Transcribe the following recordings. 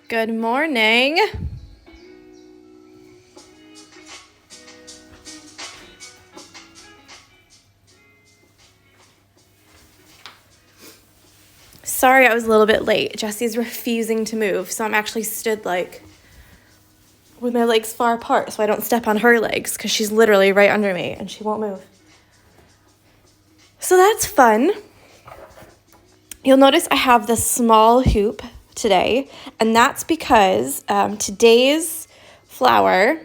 Good morning. Sorry I was a little bit late. Jesse's refusing to move, so I'm actually stood like with my legs far apart so I don't step on her legs because she's literally right under me and she won't move. So that's fun. You'll notice I have the small hoop today, and that's because today's flower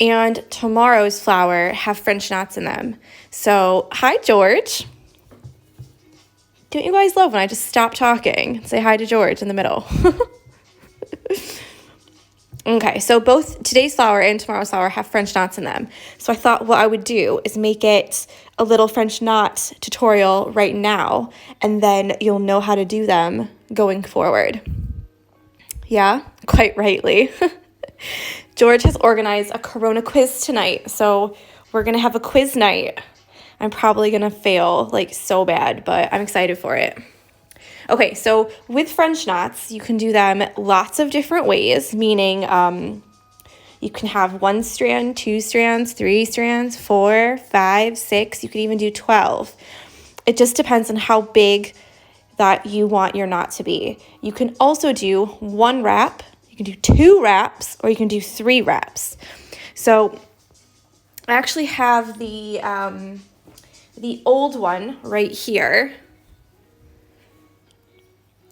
and tomorrow's flower have French knots in them. So, hi, George. Don't you guys love when I just stop talking and say hi to George in the middle? Okay, so both today's flower and tomorrow's flower have French knots in them. So I thought what I would do is make it a little French knot tutorial right now, and then you'll know how to do them going forward. Yeah, quite rightly. George has organized a Corona quiz tonight, so we're going to have a quiz night. I'm probably going to fail like so bad, but I'm excited for it. Okay, so with French knots, you can do them lots of different ways, meaning you can have 1 strand, 2 strands, 3 strands, 4, 5, 6. You could even do 12. It just depends on how big that you want your knot to be. You can also do 1 wrap, you can do 2 wraps, or you can do 3 wraps. So I actually have the old one right here.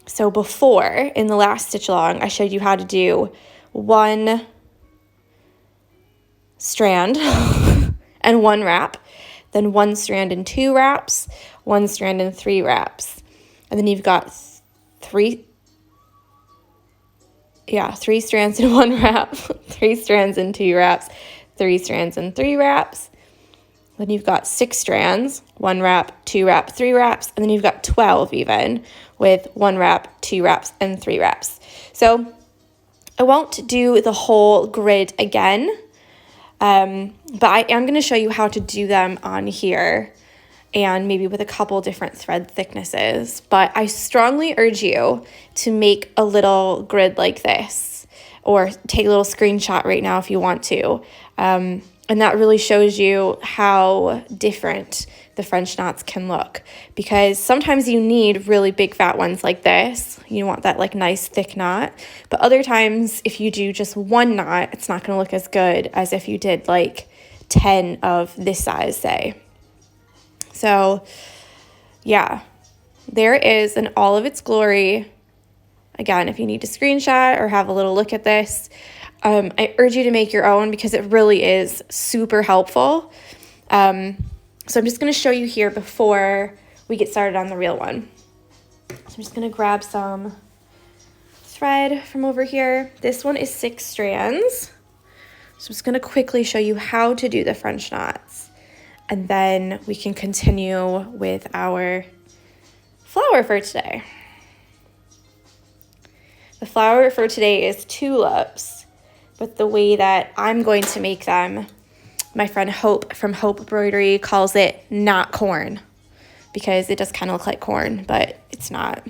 So before, in the last stitch along, I showed you how to do 1 strand and 1 wrap, then 1 strand and 2 wraps, 1 strand and 3 wraps. And then you've got 3 strands and 1 wrap, 3 strands and 2 wraps, 3 strands and 3 wraps. Then you've got 6 strands, 1 wrap, 2 wrap, 3 wraps, and then you've got 12 even with 1 wrap, 2 wraps, and 3 wraps. So I won't do the whole grid again, but I am going to show you how to do them on here and maybe with a couple different thread thicknesses. But I strongly urge you to make a little grid like this, or take a little screenshot right now if you want to. And that really shows you how different the French knots can look, because sometimes you need really big fat ones like this. You want that like nice thick knot, but other times if you do just 1 knot, it's not going to look as good as if you did like 10 of this size, say. So yeah, there it is in all of its glory. Again, if you need to screenshot or have a little look at this, I urge you to make your own because it really is super helpful. So I'm just going to show you here before we get started on the real one. So I'm just going to grab some thread from over here. This one is 6 strands. So I'm just going to quickly show you how to do the French knots, and then we can continue with our flower for today. The flower for today is tulips, but the way that I'm going to make them, my friend Hope from Embroidery calls it not corn, because it does kind of look like corn, but it's not.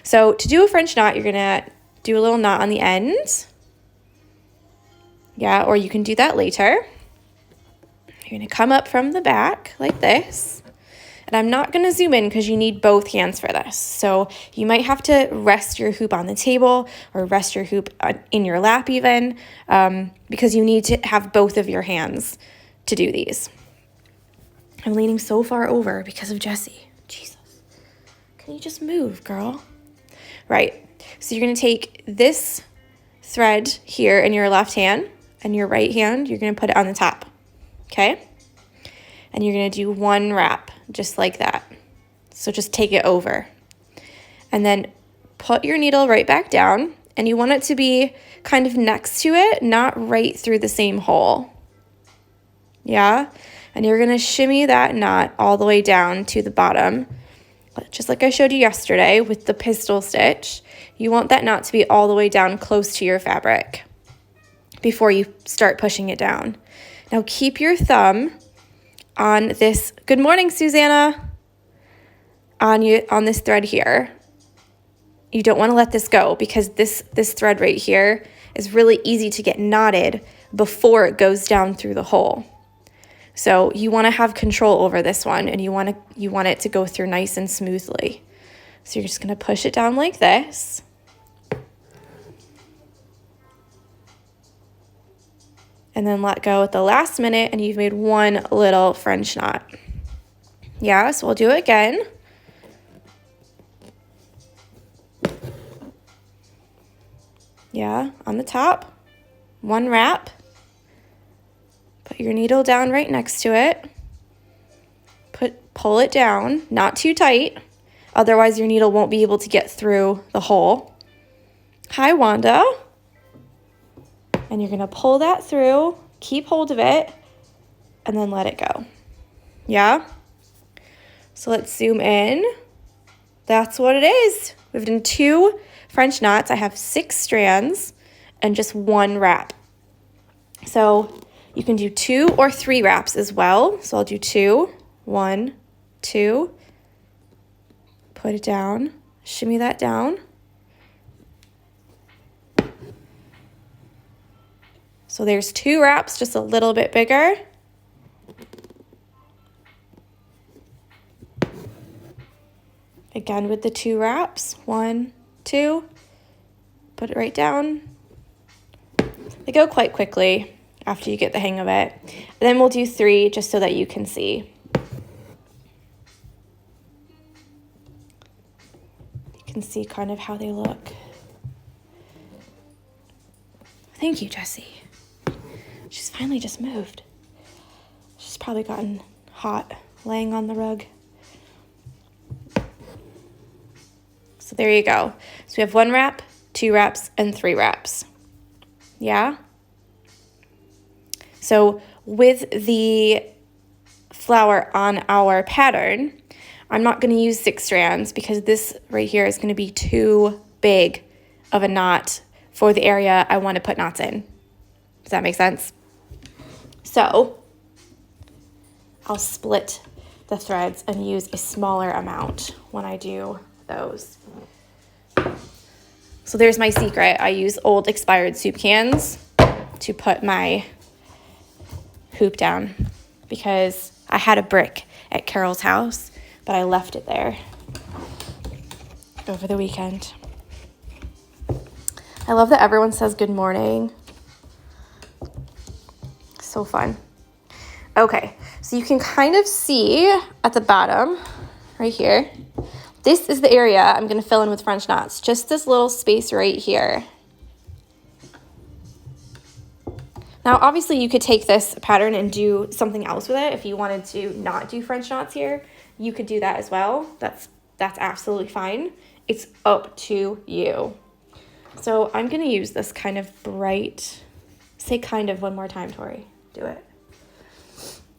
So to do a French knot, you're going to do a little knot on the end. Yeah, or you can do that later. You're going to come up from the back like this. And I'm not going to zoom in because you need both hands for this. So you might have to rest your hoop on the table or rest your hoop in your lap even, because you need to have both of your hands to do these. I'm leaning so far over because of Jessie. Jesus. Can you just move, girl? Right. So you're going to take this thread here in your left hand, and your right hand, you're going to put it on the top. Okay? And you're going to do 1 wrap, just like that. So just take it over. And then put your needle right back down, and you want it to be kind of next to it, not right through the same hole. Yeah? And you're going to shimmy that knot all the way down to the bottom, just like I showed you yesterday with the pistol stitch. You want that knot to be all the way down close to your fabric before you start pushing it down. Now keep your thumb on this, good morning, Susanna, on this thread here. you don't want to let this go because this thread right here is really easy to get knotted before it goes down through the hole. So you want to have control over this one, and you want it to go through nice and smoothly. So you're just going to push it down like this. And then let go at the last minute, and you've made one little French knot. Yeah, so we'll do it again. Yeah, on the top, one wrap. Put your needle down right next to it. Pull it down, not too tight, otherwise your needle won't be able to get through the hole. Hi, Wanda. And you're gonna pull that through, keep hold of it, and then let it go. Yeah? So let's zoom in. That's what it is. We've done 2 French knots. I have 6 strands and just 1 wrap. So you can do 2 or 3 wraps as well. So I'll do 2, 1, 2. Put it down, shimmy that down. So there's 2 wraps, just a little bit bigger. Again with the 2 wraps, 1, 2. Put it right down. They go quite quickly after you get the hang of it. And then we'll do 3 just so that you can see. You can see kind of how they look. Thank you, Jessie. She's finally just moved. She's probably gotten hot laying on the rug. So there you go. So we have 1 wrap, 2 wraps, and 3 wraps. Yeah? So with the flower on our pattern, I'm not going to use 6 strands because this right here is going to be too big of a knot for the area I want to put knots in. Does that make sense? So I'll split the threads and use a smaller amount when I do those. So there's my secret. I use old expired soup cans to put my hoop down because I had a brick at Carol's house, but I left it there over the weekend. I love that everyone says good morning. So fun. Okay, so you can kind of see at the bottom right here, this is the area I'm going to fill in with French knots, just this little space right here. Now, obviously, you could take this pattern and do something else with it. If you wanted to not do French knots here, you could do that as well. That's absolutely fine. It's up to you. So I'm going to use this kind of bright, say kind of one more time, Tori. Do it.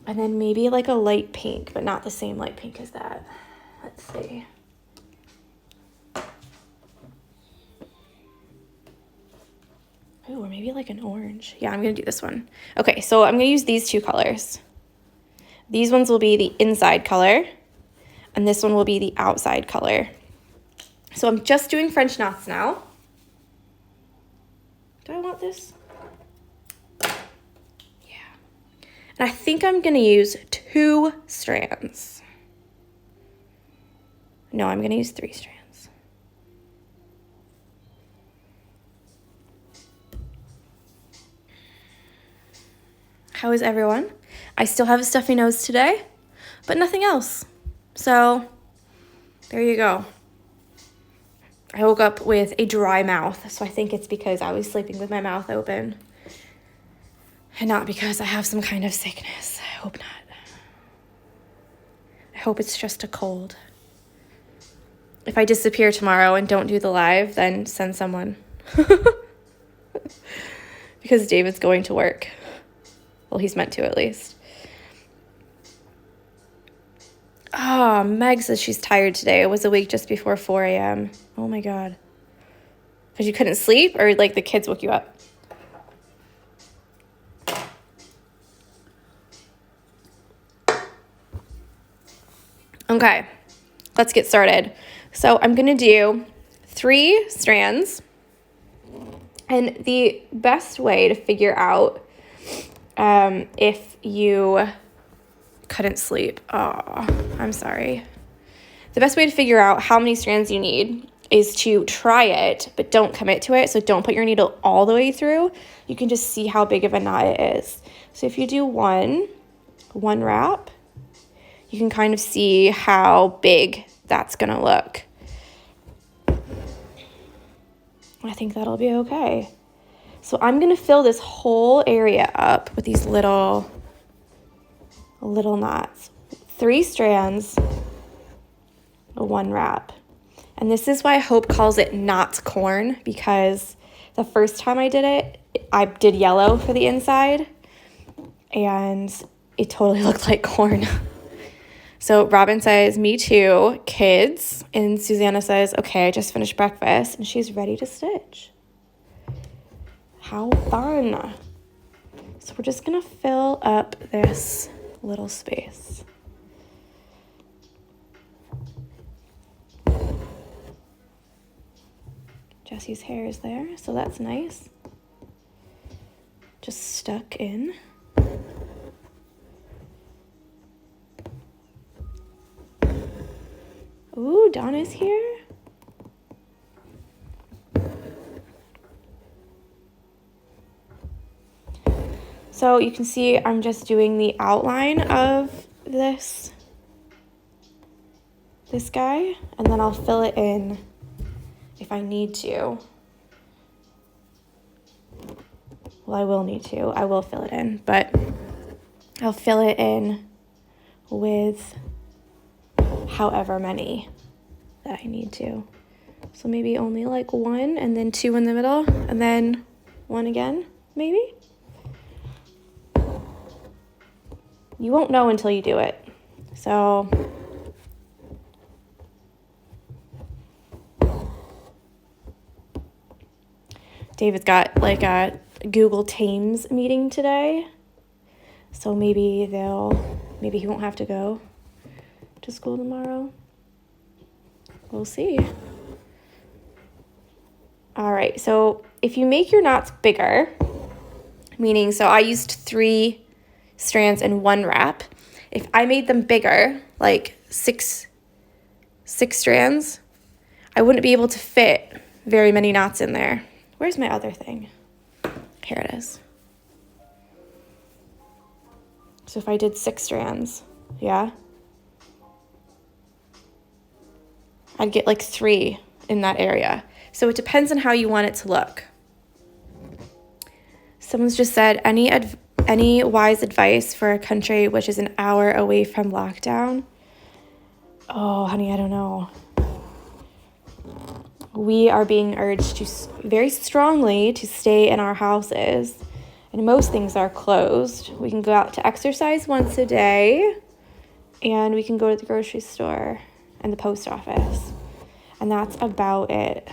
And then maybe like a light pink, but not the same light pink as that. Let's see. Oh, or maybe like an orange. Yeah, I'm going to do this one. Okay, so I'm going to use these 2 colors. These ones will be the inside color, and this one will be the outside color. So I'm just doing French knots now. Do I want this? And I think I'm going to use 2 strands. No, I'm going to use 3 strands. How is everyone? I still have a stuffy nose today, but nothing else. So there you go. I woke up with a dry mouth, so I think it's because I was sleeping with my mouth open. And not because I have some kind of sickness. I hope not. I hope it's just a cold. If I disappear tomorrow and don't do the live, then send someone. Because David's going to work. Well, he's meant to at least. Oh, Meg says she's tired today. I was awake just before 4 a.m. Oh my God. Because you couldn't sleep or like the kids woke you up? Okay, let's get started. So I'm going to do 3 strands. And the best way to figure out if you couldn't sleep, I'm sorry. The best way to figure out how many strands you need is to try it, but don't commit to it. So don't put your needle all the way through. You can just see how big of a knot it is. So if you do one wrap, you can kind of see how big that's gonna look. I think that'll be okay. So I'm gonna fill this whole area up with these little knots. 3 strands, 1 wrap. And this is why Hope calls it not corn, because the first time I did it, I did yellow for the inside, and it totally looked like corn. So Robin says, me too, kids. And Susanna says, okay, I just finished breakfast, and she's ready to stitch. How fun. So we're just gonna fill up this little space. Jessie's hair is there, so that's nice. Just stuck in. Ooh, Donna's here. So you can see I'm just doing the outline of this guy, and then I'll fill it in if I need to. Well, I will need to. I will fill it in, but I'll fill it in with however many that I need to. So maybe only like 1 and then 2 in the middle and then 1 again, maybe? You won't know until you do it. So David's got like a Google Teams meeting today. So maybe he won't have to go to school tomorrow. We'll see. All right, so if you make your knots bigger, meaning, so I used 3 strands and 1 wrap. If I made them bigger, like 6 strands, I wouldn't be able to fit very many knots in there. Where's my other thing? Here it is. So if I did 6 strands, yeah, I'd get like 3 in that area. So it depends on how you want it to look. Someone's just said, any wise advice for a country which is an hour away from lockdown? Oh, honey, I don't know. We are being urged to very strongly to stay in our houses, and most things are closed. We can go out to exercise once a day, and we can go to the grocery store and the post office, and that's about it.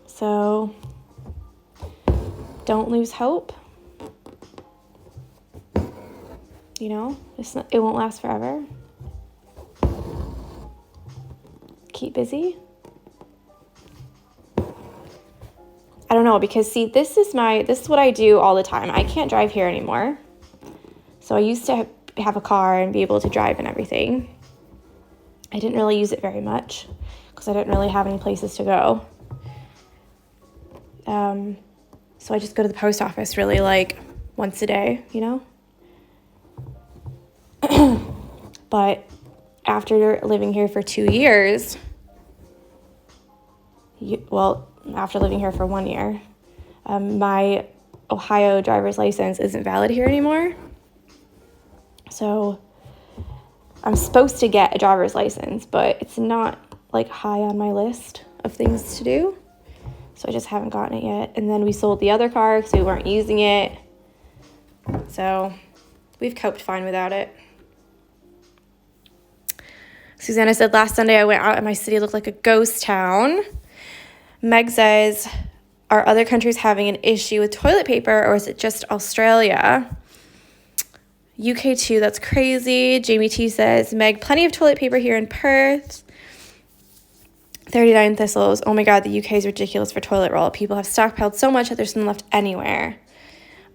So don't lose hope. You know, it won't last forever. Keep busy. I don't know, because see, this is what I do all the time. I can't drive here anymore. So I used to have a car and be able to drive and everything. I didn't really use it very much because I didn't really have any places to go. So I just go to the post office really like once a day, you know? But after living here for 2 years, after living here for 1 year, my Ohio driver's license isn't valid here anymore. So I'm supposed to get a driver's license, but it's not like high on my list of things to do. So I just haven't gotten it yet. And then we sold the other car because we weren't using it. So we've coped fine without it. Susanna said, last Sunday I went out and my city looked like a ghost town. Meg says, are other countries having an issue with toilet paper, or is it just Australia? UK too, that's crazy. Jamie T says, Meg, plenty of toilet paper here in Perth. 39 thistles. Oh my God, the UK is ridiculous for toilet roll. People have stockpiled so much that there's none left anywhere.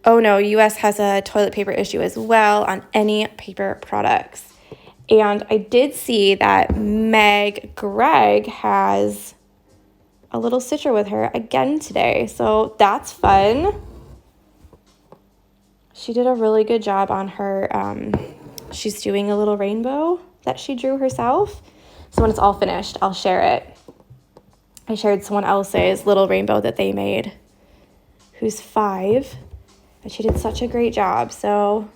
Oh no, US has a toilet paper issue as well on any paper products. And I did see that Meg Gregg has a little stitcher with her again today. So that's fun. She did a really good job on her. She's doing a little rainbow that she drew herself. So when it's all finished, I'll share it. I shared someone else's little rainbow that they made, who's 5, and she did such a great job. So,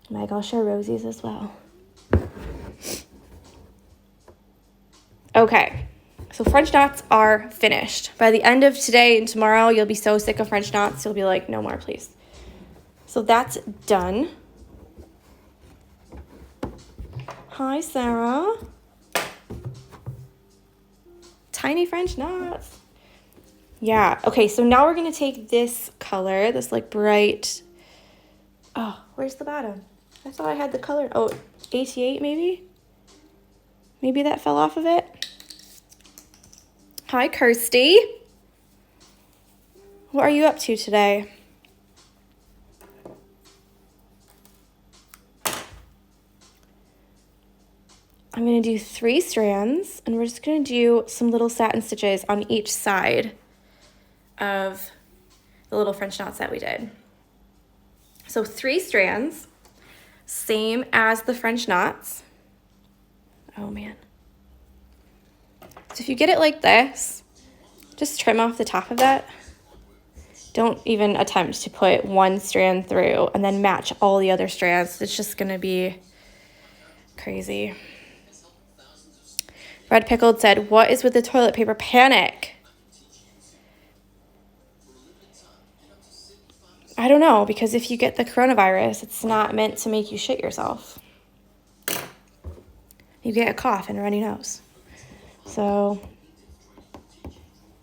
Meg, I'll share Rosie's as well. Okay, so French knots are finished. By the end of today and tomorrow, you'll be so sick of French knots, you'll be like, no more, please. So that's done. Hi, Sarah. Tiny French knots. Yeah, okay, so now we're going to take this color, this like bright, oh, where's the bottom? I thought I had the color, oh, 88 maybe? Maybe that fell off of it. Hi, Kirsty. What are you up to today? I'm going to do 3 strands, and we're just going to do some little satin stitches on each side of the little French knots that we did. So 3 strands, same as the French knots. Oh man. So if you get it like this, just trim off the top of that. Don't even attempt to put 1 strand through and then match all the other strands. It's just going to be crazy. Red Pickled said, what is with the toilet paper panic? I don't know, because if you get the coronavirus, it's not meant to make you shit yourself. You get a cough and a runny nose. So,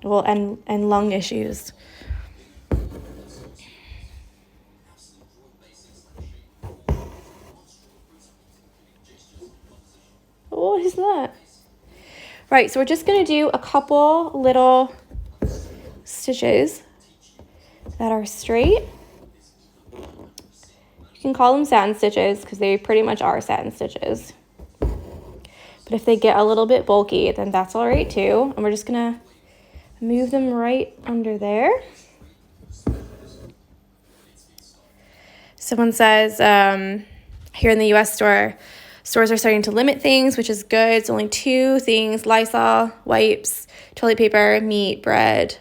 well, and lung issues. What is that? Right, so we're just going to do a couple little stitches that are straight. You can call them satin stitches because they pretty much are satin stitches. But if they get a little bit bulky, then that's all right too. And we're just going to move them right under there. Someone says, here in the US stores are starting to limit things, which is good. It's only 2 things: Lysol, wipes, toilet paper, meat, bread.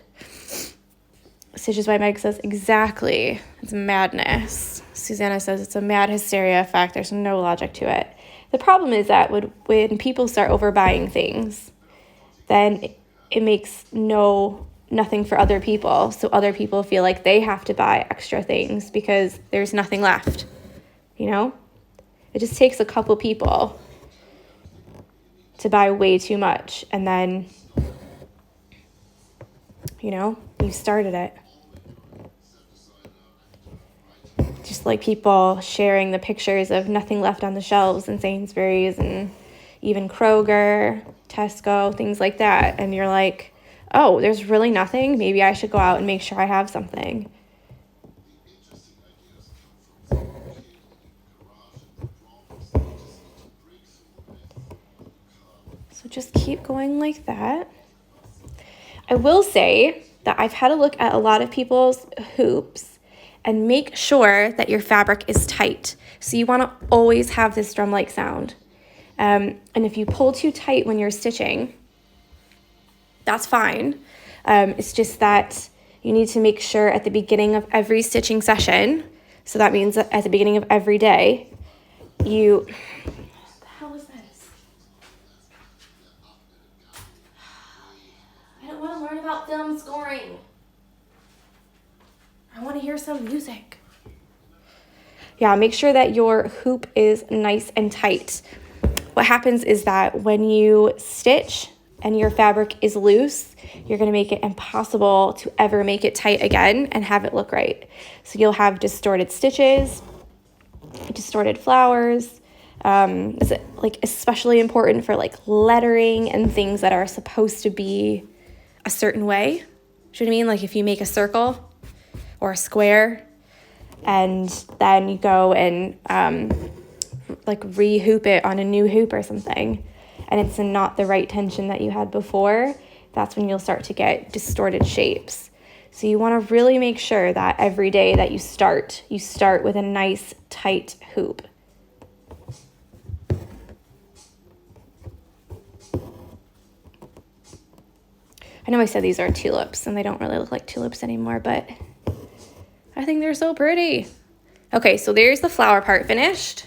Stitches by Meg says, exactly. It's madness. Susanna says it's a mad hysteria effect. There's no logic to it. The problem is that when people start overbuying things, then it makes nothing for other people. So other people feel like they have to buy extra things because there's nothing left, you know? It just takes a couple people to buy way too much, and then, you know, you started it. Just like people sharing the pictures of nothing left on the shelves in Sainsbury's and even Kroger, Tesco, things like that. And you're like, oh, there's really nothing? Maybe I should go out and make sure I have something. So just keep going like that. I will say that I've had a look at a lot of people's hoops, and make sure that your fabric is tight. So you want to always have this drum-like sound. And if you pull too tight when you're stitching, that's fine. It's just that you need to make sure at the beginning of every stitching session, so that means that at the beginning of every day, you... What the hell is this? I don't want to learn about film scoring. I want to hear some music. Yeah, make sure that your hoop is nice and tight. What happens is that when you stitch and your fabric is loose, you're going to make it impossible to ever make it tight again and have it look right. So you'll have distorted stitches, distorted flowers, Is it like especially important for like lettering and things that are supposed to be a certain way? Do you know what I mean? Like if you make a circle or a square and then you go and like re-hoop it on a new hoop or something, and it's not the right tension that you had before, that's when you'll start to get distorted shapes. So you want to really make sure that every day that you start with a nice tight hoop. I know I said these are tulips and they don't really look like tulips anymore, but I think they're so pretty. Okay, so there's the flower part finished.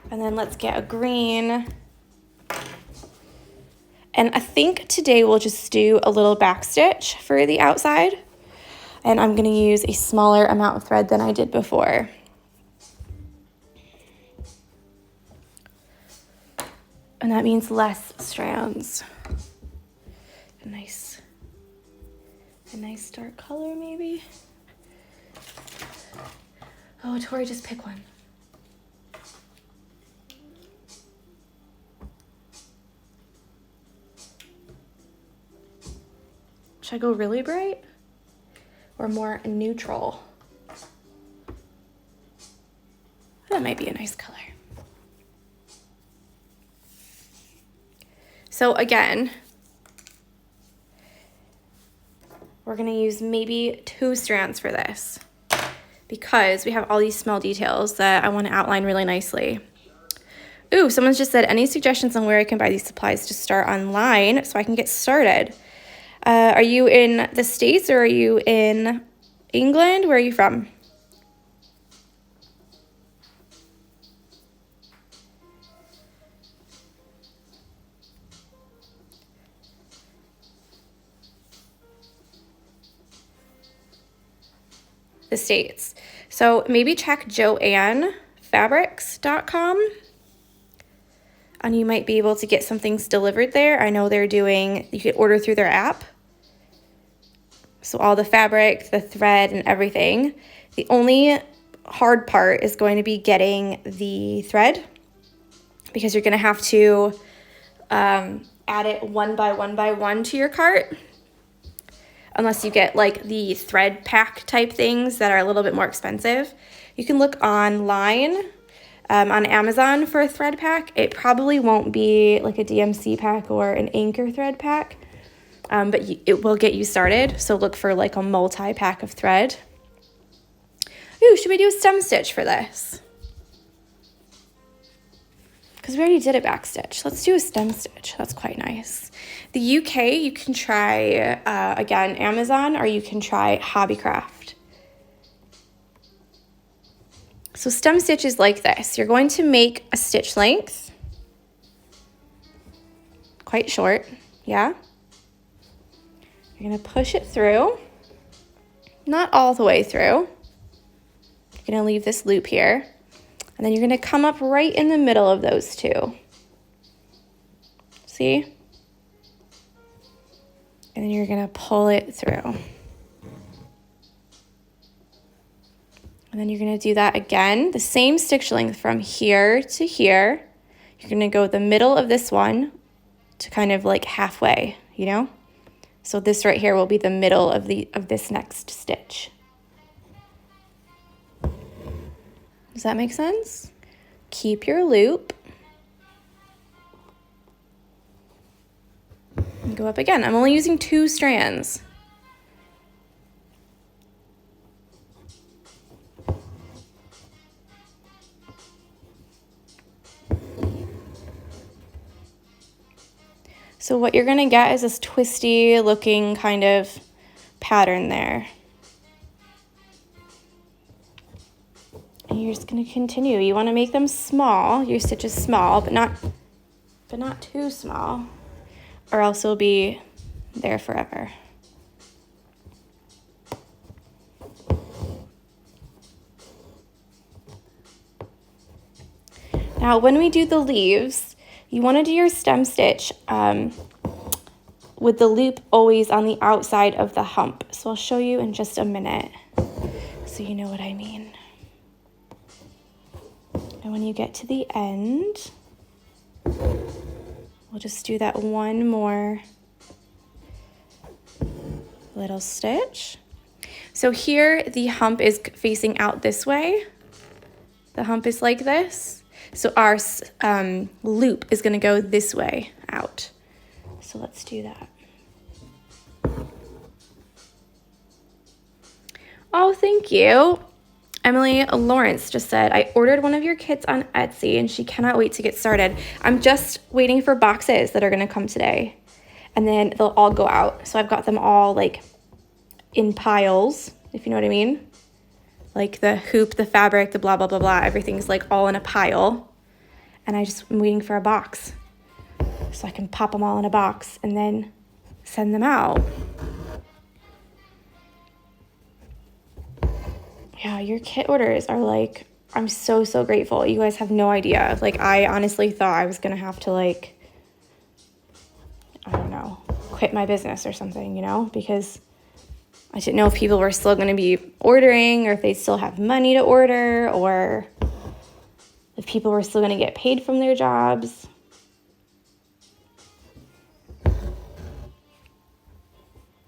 And then let's get a green. And I think today we'll just do a little back stitch for the outside. And I'm gonna use a smaller amount of thread than I did before. And that means less strands. A nice dark color maybe. Oh, Tori, just pick one. Should I go really bright or more neutral? That might be a nice color. So again, we're gonna use maybe 2 strands for this because we have all these small details that I wanna outline really nicely. Ooh, someone's just said, any suggestions on where I can buy these supplies to start online so I can get started? Are you in the States or are you in England? Where are you from? The States. So maybe check joannefabrics.com and you might be able to get some things delivered there. I know they're doing, you can order through their app. So all the fabric, the thread, and everything. The only hard part is going to be getting the thread because you're gonna have to add it one by one to your cart. Unless you get like the thread pack type things that are a little bit more expensive. You can look online on Amazon for a thread pack. It probably won't be like a DMC pack or an anchor thread pack, but it will get you started. So look for like a multi-pack of thread. Ooh, should we do a stem stitch for this? Because we already did a back stitch. Let's do a stem stitch. That's quite nice. The UK, you can try, again, Amazon, or you can try Hobbycraft. So stem stitch is like this. You're going to make a stitch length, quite short, yeah? You're gonna push it through, not all the way through. You're gonna leave this loop here, and then you're gonna come up right in the middle of those two. See? And then you're gonna pull it through. And then you're gonna do that again, the same stitch length from here to here. You're gonna go the middle of this one to kind of like halfway, you know? So this right here will be the middle of this next stitch. Does that make sense? Keep your loop. And go up again. I'm only using 2 strands. So what you're gonna get is this twisty looking kind of pattern there. And you're just gonna continue. You wanna make them small, your stitches small, but not too small, or else it'll be there forever. Now, when we do the leaves, you want to do your stem stitch with the loop always on the outside of the hump. So I'll show you in just a minute. so you know what I mean. And when you get to the end, we'll just do that one more little stitch. So here the hump is facing out this way. The hump is like this. So our loop is going to go this way out. So let's do that. Oh, thank you. Emily Lawrence just said, I ordered one of your kits on Etsy and she cannot wait to get started. I'm just waiting for boxes that are going to come today. And then they'll all go out. So I've got them all like in piles, if you know what I mean. Like the hoop, the fabric, the blah, blah, blah, blah. Everything's like all in a pile. And I just am waiting for a box. So I can pop them all in a box and then send them out. Yeah, your kit orders are like, I'm so, so grateful. You guys have no idea. Like, I honestly thought I was going to have to, like, I don't know, quit my business or something, you know, because I didn't know if people were still going to be ordering or if they still have money to order or if people were still going to get paid from their jobs.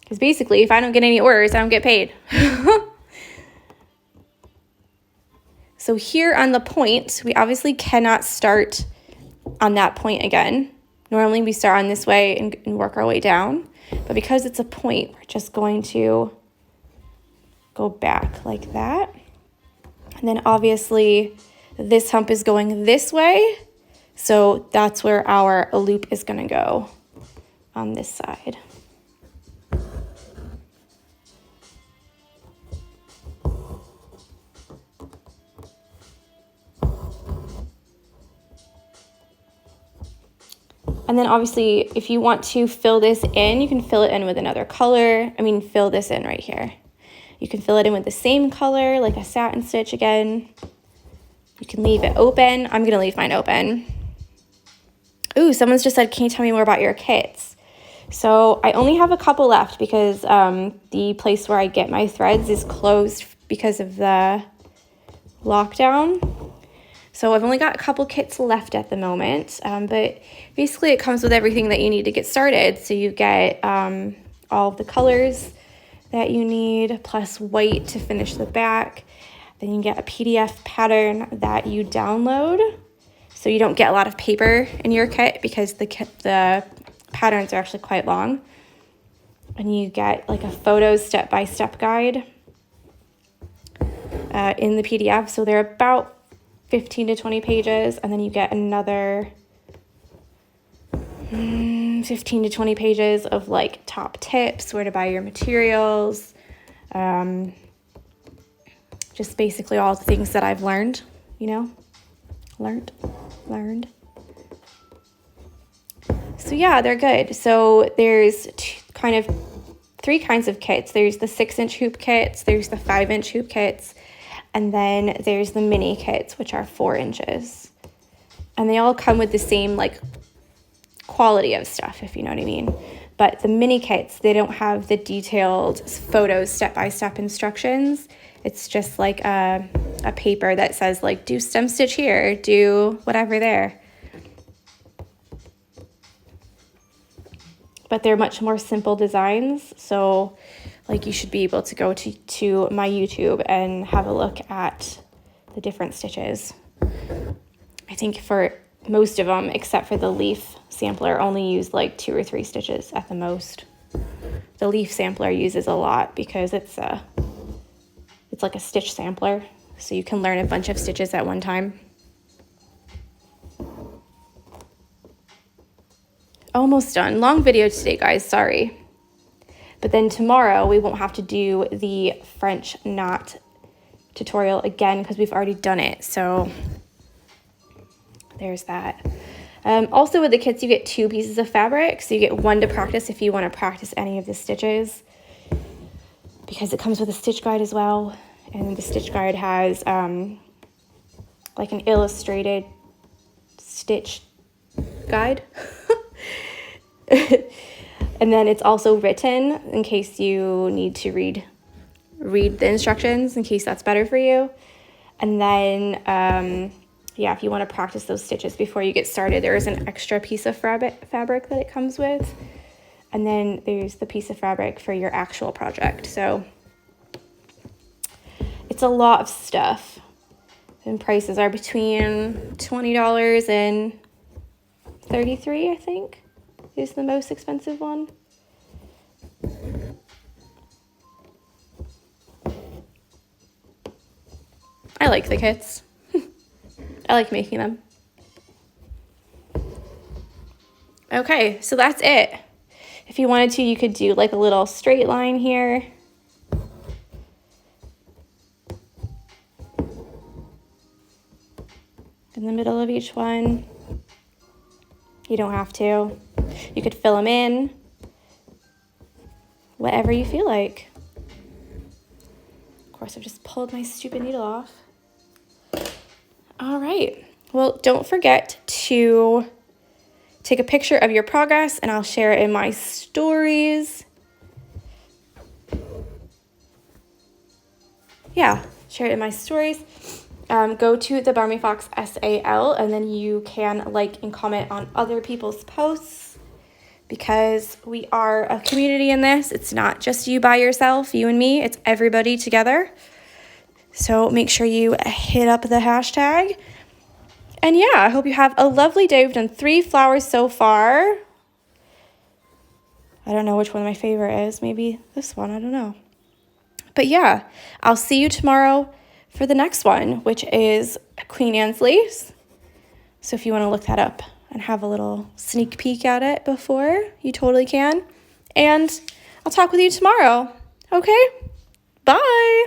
Because basically, if I don't get any orders, I don't get paid. So here on the point, we obviously cannot start on that point again. Normally we start on this way and work our way down. But because it's a point, we're just going to go back like that. And then obviously this hump is going this way. So that's where our loop is going to go on this side. And then obviously, if you want to fill this in, you can fill it in with another color. I mean, fill this in right here. You can fill it in with the same color, like a satin stitch again. You can leave it open. I'm gonna leave mine open. Ooh, someone's just said, can you tell me more about your kits? So I only have a couple left because the place where I get my threads is closed because of the lockdown. So I've only got a couple kits left at the moment, but basically it comes with everything that you need to get started. So you get all of the colors that you need, plus white to finish the back. Then you get a PDF pattern that you download. So you don't get a lot of paper in your kit because the patterns are actually quite long. And you get like a photo step-by-step guide in the PDF. So they're about 15 to 20 pages, and then you get another 15 to 20 pages of like top tips, where to buy your materials, just basically all the things that I've learned, you know, learned. So yeah, they're good. So there's three kinds of kits. There's the 6-inch hoop kits, there's the 5-inch hoop kits, and then there's the mini kits, which are 4 inches. And they all come with the same like quality of stuff, if you know what I mean. But the mini kits, they don't have the detailed photos, step-by-step instructions. It's just like a paper that says like, do stem stitch here, do whatever there. But they're much more simple designs. So like you should be able to go to my YouTube and have a look at the different stitches. I think for most of them, except for the leaf sampler, only use like 2 or 3 stitches at the most. The leaf sampler uses a lot because it's like a stitch sampler, so you can learn a bunch of stitches at one time. Almost done. Long video today, guys, sorry. But then tomorrow we won't have to do the French knot tutorial again because we've already done it. So there's that. Also with the kits, you get 2 pieces of fabric. So you get 1 to practice if you want to practice any of the stitches, because it comes with a stitch guide as well. And the stitch guide has like an illustrated stitch guide. And then it's also written in case you need to read read the instructions in case that's better for you. And then, yeah, if you want to practice those stitches before you get started, there is an extra piece of fabric that it comes with. And then there's the piece of fabric for your actual project. So it's a lot of stuff. And prices are between $20 and $33, I think, is the most expensive one. I like the kits. I like making them. Okay, so that's it. If you wanted to, you could do like a little straight line here. In the middle of each one. You don't have to. You could fill them in. Whatever you feel like. Of course, I've just pulled my stupid needle off. All right. Well, don't forget to take a picture of your progress and I'll share it in my stories. Yeah, share it in my stories. Go to the Barmy Fox SAL and then you can like and comment on other people's posts because we are a community in this. It's not just you by yourself, you and me, it's everybody together. So make sure you hit up the hashtag. And yeah, I hope you have a lovely day. We've done 3 flowers so far. I don't know which one my favorite is. Maybe this one, I don't know. But yeah, I'll see you tomorrow for the next one, which is Queen Anne's lace. So if you want to look that up and have a little sneak peek at it before, you totally can. And I'll talk with you tomorrow. Okay? Bye!